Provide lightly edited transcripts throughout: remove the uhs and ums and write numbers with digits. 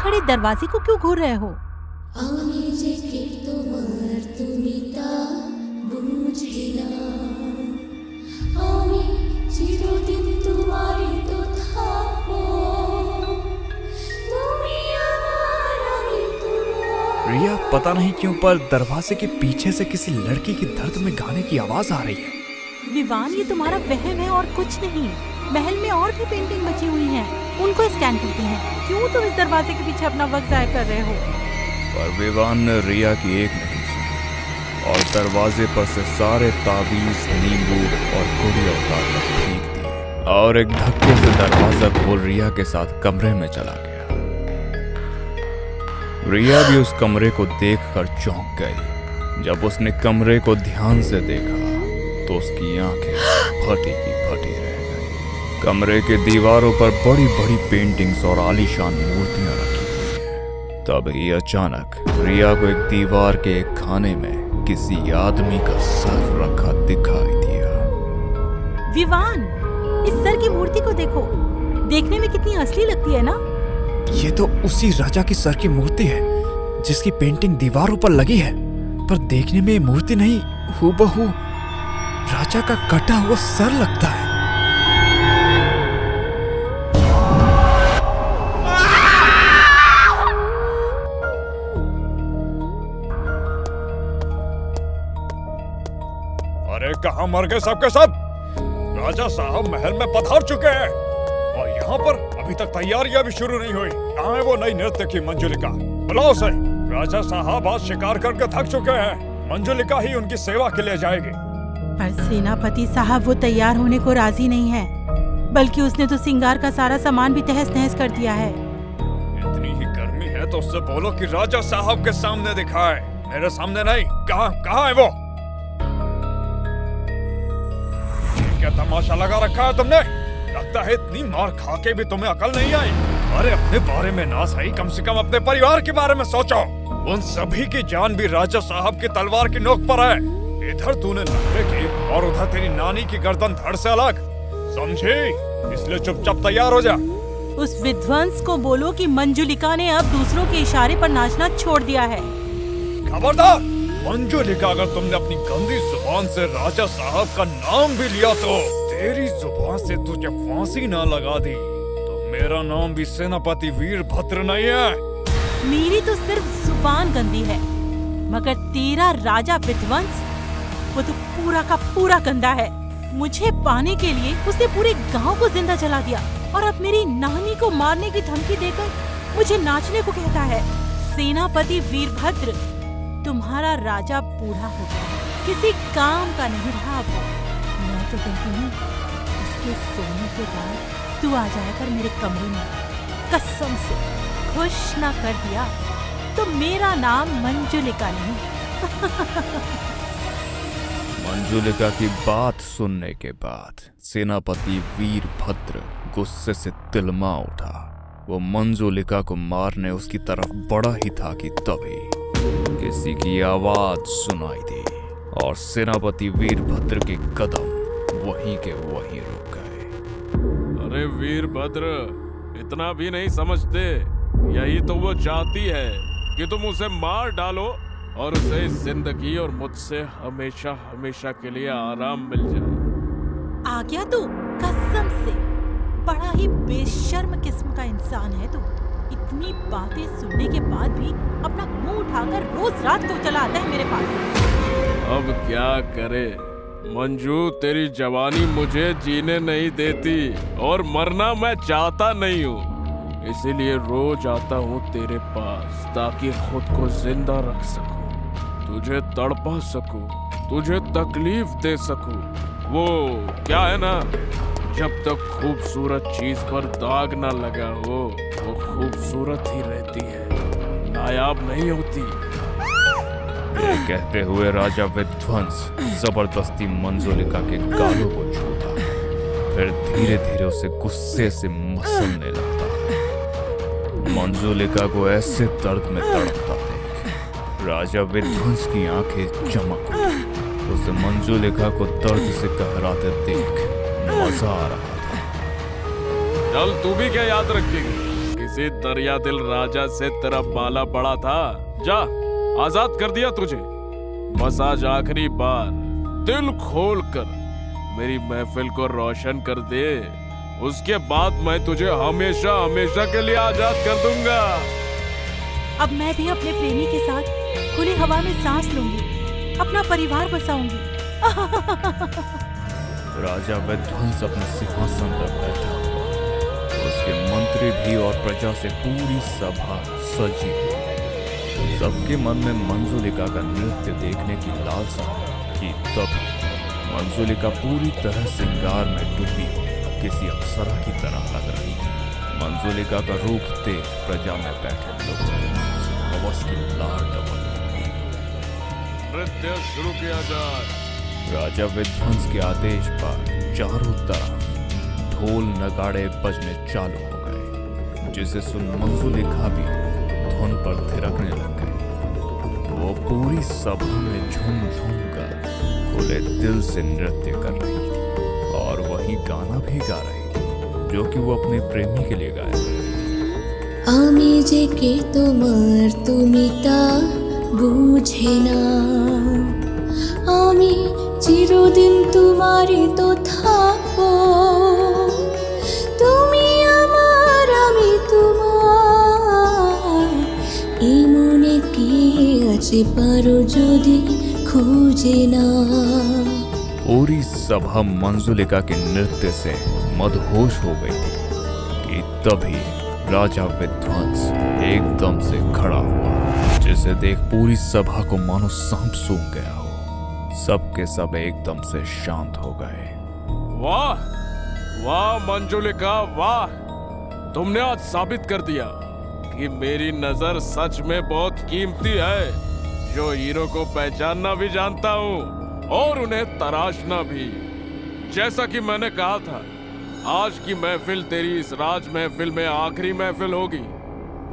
खड़े दरवाजे को क्यों घूर रहे हो? रिया पता नहीं क्यों पर दरवाजे के पीछे से किसी लड़की की दर्द में गाने की आवाज आ रही है। विवान, ये तुम्हारा वहम है और कुछ नहीं। महल में और भी पेंटिंग बची हुई हैं, उनको स्कैन करती हैं। क्यों तुम इस दरवाजे के पीछे अपना वक्त जाया कर रहे हो? पर विवान ने रिया की एक नहीं सुनी और दरवाजे पर से सारे ताबीज, नींबू और गुड़िया उतारकर फेंक दिए और एक धक्के से दरवाजा खोल रिया के साथ कमरे में चला गया। रिया भी उस कमरे को देखकर चौंक गई। जब उसने कमरे को ध्यान से देखा तो उसकी आंखें फटी की फटी रह गई। कमरे के दीवारों पर बड़ी बड़ी पेंटिंग्स और आलीशान मूर्तियां रखी हुई हैं। तभी अचानक रिया को एक दीवार के एक खाने में किसी आदमी का सर रखा दिखाई दिया। विवान, इस सर की मूर्ति को देखो, देखने में कितनी असली लगती है ना? ये तो उसी राजा की सर की मूर्ति है जिसकी पेंटिंग दीवारों पर लगी है, पर देखने में ये मूर्ति नहीं, हूबहू राजा का कटा हुआ सर लगता है। अरे कहाँ मर गए सबके सब? राजा साहब महल में पधार चुके हैं और यहाँ पर अभी तक तैयारियां भी शुरू नहीं हुई। कहाँ है वो नई नृत्य की मंजुलिका? बुलाओ उसे। राजा साहब आज शिकार करके थक चुके हैं, मंजुलिका ही उनकी सेवा के लिए जाएगी। पर सेनापति साहब वो तैयार होने को राजी नहीं है, बल्कि उसने तो श्रृंगार का सारा सामान भी तहस नहस कर दिया है। इतनी ही गर्मी है तो उससे बोलो कि राजा साहब के सामने दिखाए, मेरे सामने नहीं। कहाँ है वो? क्या तमाशा लगा रखा है तुमने? लगता है इतनी मार खा के भी तुम्हें अकल नहीं आई। अरे अपने बारे में ना सही, कम से कम अपने परिवार के बारे में सोचो। उन सभी की जान भी राजा साहब की तलवार की नोक पर है। इधर तूने नखरे की और उधर तेरी नानी की गर्दन धड़ से अलग, समझी? इसलिए चुपचाप तैयार हो जा। उस विध्वंस को बोलो कि मंजुलिका ने अब दूसरों के इशारे पर नाचना छोड़ दिया है। खबरदार मंजुलिका, अगर तुमने अपनी गंदी जुबान से राजा साहब का नाम भी लिया तो तेरी जुबान से तुझे फांसी ना लगा दी तो मेरा नाम भी सेनापति वीरभद्र नहीं है। मेरी तो सिर्फ जुबान गंदी है, मगर तेरा राजा विध्वंस वो तो पूरा का पूरा गंदा है। मुझे पाने के लिए उसने पूरे गांव को जिंदा जला दिया और अब मेरी नानी को मारने की धमकी देकर मुझे नाचने को कहता है। सेनापति वीरभद्र, तुम्हारा राजा बूढ़ा हो गया, किसी काम का नहीं रहा वो। मैं तो कहती हूँ इसके सोने के बाद तू आ जाया कर मेरे कमरे में। कसम से खुश ना कर दिया तो मेरा नाम मंजुलिका नहीं। मंजुलिका की बात सुनने के बाद सेनापति वीरभद्र गुस्से से तिलमा उठा। वो मंजुलिका को मारने उसकी तरफ बढ़ा ही था कि तभी किसी की आवाज सुनाई दी और सेनापति वीरभद्र के कदम वहीं के वहीं रुक गए। अरे वीरभद्र, इतना भी नहीं समझते? यही तो वो चाहती है कि तुम उसे मार डालो और उसे इस जिंदगी और मुझसे हमेशा हमेशा के लिए आराम मिल जाए। आ गया तू? कसम से बड़ा ही बेशर्म किस्म का इंसान है तू। इतनी बातें सुनने के बाद भी अपना मुंह उठाकर रोज रात को चला आता है मेरे पास। अब क्या करे मंजू, तेरी जवानी मुझे जीने नहीं देती और मरना मैं चाहता नहीं हूँ। इसीलिए रोज आता हूँ तेरे पास ताकि खुद को जिंदा रख सकूं, तुझे तड़पा सकूं, तुझे तकलीफ दे सकूं। वो क्या है ना, जब तक खूबसूरत चीज पर दाग ना लगा हो वो खूबसूरत ही रहती है, नायाब नहीं होती। ये कहते हुए राजा विध्वंस जबरदस्ती मंजुलिका के गालों को छूता, फिर धीरे धीरे उसे गुस्से से मसलने लगता। मंजुलिका को ऐसे दर्द में तड़पता देख राजा विध्वंस की आंखें चमक उठी। उसे मंजुलिका को दर्द से कहराते देख मजा आ रहा था। चल तू भी क्या याद रखेगी कि किसी दरिया दिल राजा से तेरा बाला पड़ा था। जा, आजाद कर दिया तुझे। बस आज आखिरी बार दिल खोल कर मेरी महफिल को रोशन कर दे, उसके बाद मैं तुझे हमेशा हमेशा के लिए आजाद कर दूंगा। अब मैं भी अपने प्रेमी के साथ खुली हवा में सांस लूंगी, अपना परिवार बसाऊंगी। राजा विध्वंस अपने सिंहासन पर बैठा हुआ, उसके मंत्री भी और प्रजा से पूरी सभा सजी हुई। सबके मन में मंजुलिका का नृत्य देखने की लालसा कि तभी मंजुलिका पूरी तरह श्रृंगार में डूबी हुई किसी अप्सरा की तरह लग रही थी। मंजुलिका का रूप देख प्रजा में बैठे लोगों में हवस की लार डबल गई। नृत्य शुरू किया जाए। राजा विध्वंस के आदेश पर चारों तरफ ढोल नगाड़े बजने चालू हो गए, जिसे सुन मंजुलिका भी धुन पर थिरकने लग गई। वो पूरी सभा में झूम झूम कर खुले दिल से नृत्य कर रही थी और वही गाना भी गा रही थी जो कि वो अपने प्रेमी के लिए गाया। আমি যে কে তোমার তুমি তা বুঝে না, আমি চিরদিন তোমারই তো থাকবো। তুমি আমার আমি তোমার, এই মনে কি আছে পারো যদি খুঁজে না। पूरी सभा मंजुलिका के नृत्य से मदहोश हो गई थी कि तभी राजा विध्वंस एकदम से खड़ा हुआ, जिसे देख पूरी सभा को मानो सांप सूंघ गया हो। सबके सब एकदम से शांत हो गए। वाह वाह मंजुलिका वाह, तुमने आज साबित कर दिया कि मेरी नजर सच में बहुत कीमती है, जो हीरो को पहचानना भी जानता हूँ और उन्हें तराशना भी। जैसा कि मैंने कहा था, आज की महफिल तेरी इस राज महफिल में आखिरी महफिल होगी,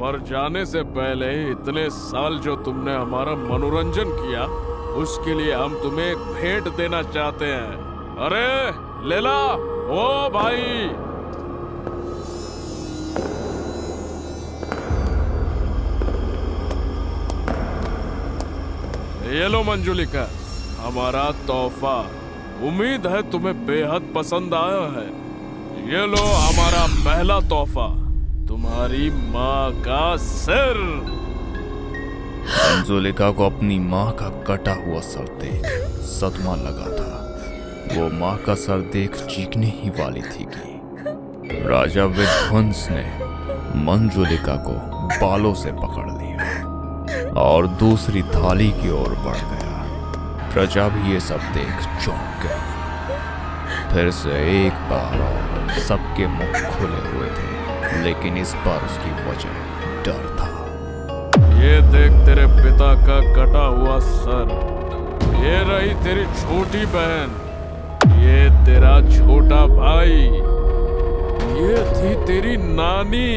पर जाने से पहले इतने साल जो तुमने हमारा मनोरंजन किया, उसके लिए हम तुम्हें एक भेंट देना चाहते हैं। अरे लेला, ओ भाई, ये लो मंजुलिका, हमारा तोहफा। उम्मीद है तुम्हें बेहद पसंद आया है। ये लो हमारा पहला तोहफा, तुम्हारी माँ का सिर। मंजुलिका को अपनी माँ का कटा हुआ सर देख सदमा लगा था। वो माँ का सर देख चीखने ही वाली थी कि राजा विध्वंस ने मंजुलिका को बालों से पकड़ लिया और दूसरी थाली की ओर बढ़ गया। प्रजा भी ये सब देख चौंक गई। फिर से एक बार और सबके मुंह खुले हुए थे, लेकिन इस बार उसकी वजह डर था। ये देख तेरे पिता का कटा हुआ सर, ये रही तेरी छोटी बहन, ये तेरा छोटा भाई, ये थी तेरी नानी,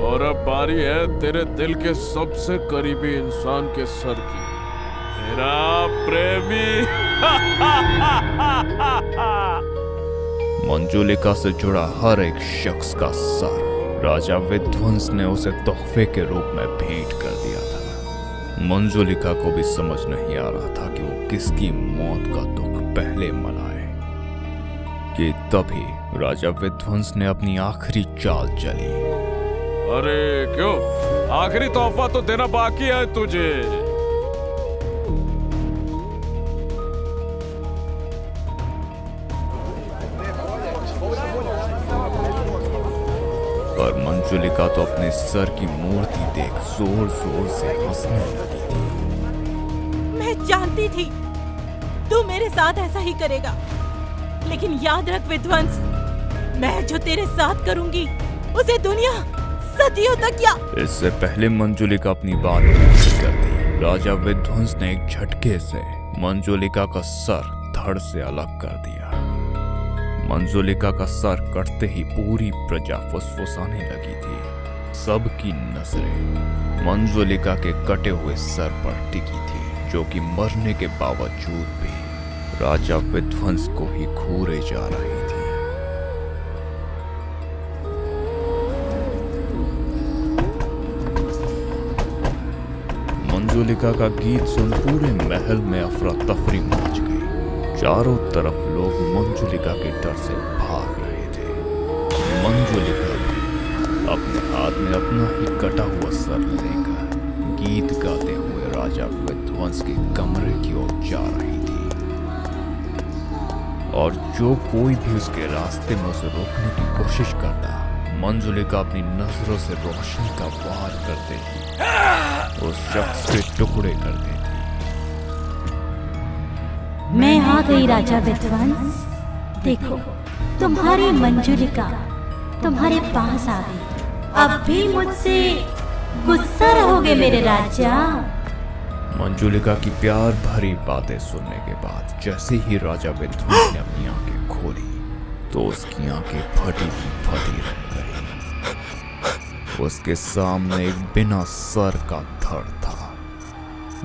और अब बारी है तेरे दिल के सबसे करीबी इंसान के सर की, तेरा प्रेमी। मंजुलिका से जुड़ा हर एक शख्स का सर राजा विध्वंस ने उसे तोहफे के रूप में भेंट कर दिया था। मंजुलिका को भी समझ नहीं आ रहा था कि वो किसकी मौत का दुख पहले मनाए कि तभी राजा विध्वंस ने अपनी आखिरी चाल चली। अरे क्यों, आखिरी तोहफा तो देना बाकी है तुझे। पर मंजुलिका तो अपने सर की मूर्ति देख जोर जोर से हंसने लगी थी। मैं जानती थी तू मेरे साथ ऐसा ही करेगा, लेकिन याद रख विध्वंस, मैं जो तेरे साथ करूंगी उसे दुनिया सदियों तक याद। इससे पहले मंजुलिका अपनी बात पूरी कर दी, राजा विध्वंस ने एक झटके से मंजुलिका का सर धड़ से अलग कर दिया। मंजुलिका का सर कटते ही पूरी प्रजा फुसफुसाने लगी थी। सबकी नजरें मंजुलिका के कटे हुए सर पर टिकी थी, जो कि मरने के बावजूद भी राजा विध्वंस को ही घूरे जा रही थी। मंजुलिका का गीत सुन पूरे महल में अफरा तफरी मच गई। चारों तरफ लोग मंजुलिका के डर से भाग रहे थे। मंजुलिका भी अपने हाथ में अपना ही कटा हुआ सर लेकर गीत गाते हुए राजा विध्वंस के कमरे की ओर जा रही थी, और जो कोई भी उसके रास्ते में उसे रोकने की कोशिश करता, मंजुलिका अपनी नजरों से रोशनी का वार करते ही उस शख्स के टुकड़े कर देती। मैं आ गई राजा विध्वंस। देखो, तुम्हारी मंजुलिका तुम्हारे पास आ गई। अब भी मुझसे गुस्सा रहोगे मेरे राजा? मंजुलिका की प्यार भरी बातें सुनने के बाद जैसे ही राजा विध्वंस ने अपनी आंखें खोली तो उसकी आंखें फटी की फटी रह गई। उसके सामने एक बिना सर का धड़ था,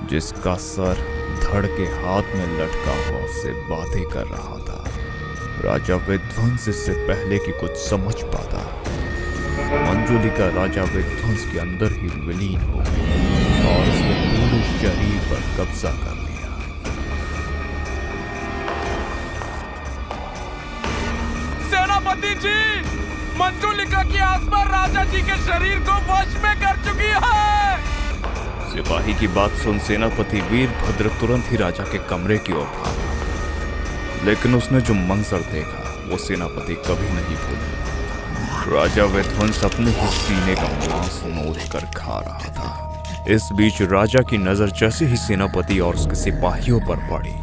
जिसका सर धड़ के हाथ में लटका हुआ उससे बातें कर रहा था। राजा विध्वंस इससे पहले कि कुछ समझ पाता, मंजुलिका राजा विध्वंस के अंदर ही विलीन हो गई और उसके पूरे शरीर पर कब्जा कर लिया। सेनापति जी, मंजुलिका की आत्मा राजा जी के शरीर को वश में कर चुकी है। सिपाही की बात सुन सेनापति वीरभद्र तुरंत ही राजा के कमरे की ओर भागा, लेकिन उसने जो मंजर देखा वो सेनापति कभी नहीं भूलने वाला था। राजा विध्वंस अपने ही सीने का मांस नोच कर खा रहा था। इस बीच राजा की नजर जैसे ही सेनापति और उसके सिपाहियों पर पड़ी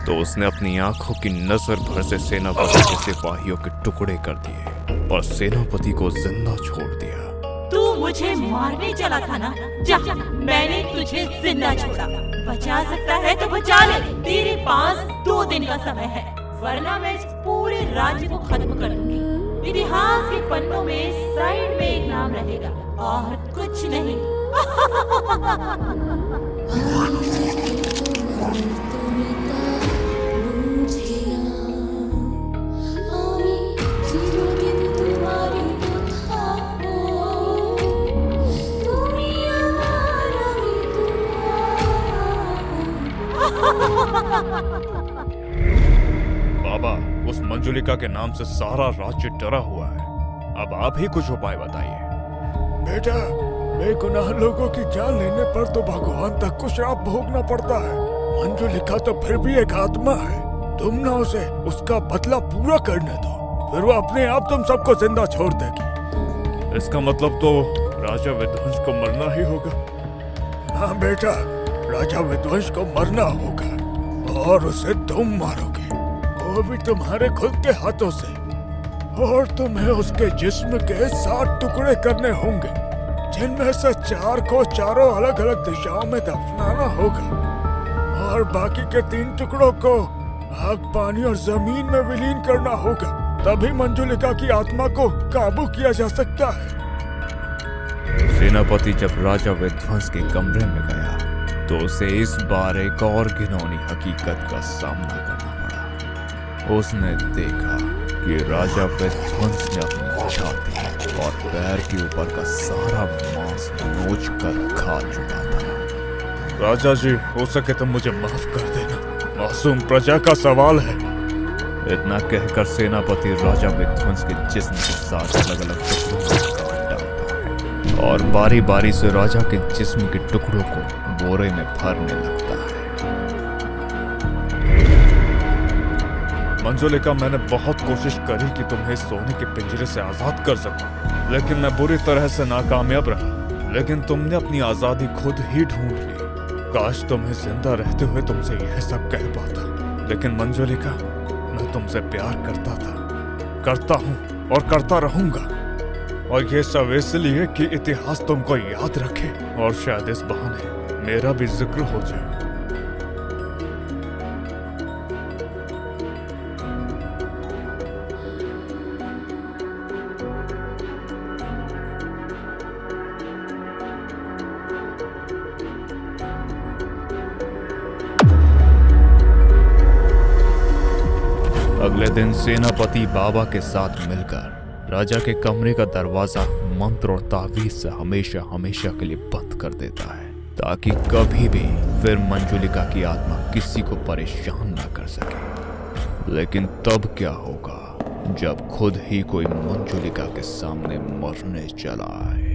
तो उसने अपनी आंखों की नजर भर से सेनापति के सिपाहियों के टुकड़े कर दिए और सेनापति को जिंदा छोड़ दिया। तू मुझे मारने चला था ना? जा, मैंने तुझे जिंदा छोड़ा। बचा सकता है तो बचा ले। तेरे पास 2 दिन का समय है, वरना मैं इस पूरे राज्य को खत्म कर दूंगी। इतिहास के पन्नों में साइड में एक नाम रहेगा और कुछ नहीं। बाबा, उस मंजुलिका के नाम से सारा राज्य डरा हुआ है। अब आप ही कुछ उपाय बताइए। बेटा, बेगुनाह लोगों की जान लेने पर तो भगवान तक को श्राप भोगना पड़ता है। मंजुलिका तो फिर भी एक आत्मा है। तुम ना उसे उसका बदला पूरा करने दो, फिर वो अपने आप तुम सबको जिंदा छोड़ देगी। इसका मतलब तो राजा विध्वंस को मरना ही होगा। हाँ बेटा, राजा विध्वंस को मरना होगा और उसे तुम मारोगे, वो भी तुम्हारे खुद के हाथों से। और तुम्हें उसके जिस्म के 7 टुकड़े करने होंगे, जिनमें से 4 को चारों अलग अलग दिशाओं में दफनाना होगा और बाकी के 3 टुकड़ों को आग, पानी और जमीन में विलीन करना होगा। तभी मंजुलिका की आत्मा को काबू किया जा सकता है। सेनापति जब राजा विध्वंस के कमरे में गया तो उसे इस बार एक और घिनौनी हकीकत का सामना करना पड़ा। उसने देखा कि राजा विध्वंस ने अपनी छाती और पैर के ऊपर का सारा मांस नोच कर खा चुका था। राजा जी, हो सके तो मुझे माफ कर देना, मासूम प्रजा का सवाल है। इतना कहकर सेनापति राजा विध्वंस के जिस्म के साथ अलग अलग टुकड़ों में काट डालता है और बारी बारी से राजा के जिस्म के टुकड़ों को बोरे में भरने लगता है। मंजुलिका, मैंने बहुत कोशिश करी कि तुम्हें सोने के पिंजरे से आजाद कर सकूं, लेकिन मैं बुरी तरह से नाकामयाब रहा। लेकिन तुमने अपनी आजादी खुद ही ढूंढ ली। काश तुम्हें जिंदा रहते हुए तुमसे यह सब कह पाता। लेकिन मंजुलिका, मैं तुमसे प्यार करता था, करता हूँ और करता रहूंगा। और ये सब इसलिए कि इतिहास तुमको याद रखे और शायद इस बहाने मेरा भी जिक्र हो जाए। अगले दिन सेनापति बाबा के साथ मिलकर राजा के कमरे का दरवाजा मंत्र और तावीज से हमेशा हमेशा के लिए बंद कर देता है। ताकि कभी भी फिर मंजुलिका की आत्मा किसी को परेशान ना कर सके। लेकिन तब क्या होगा जब खुद ही कोई मंजुलिका के सामने मरने चला आए।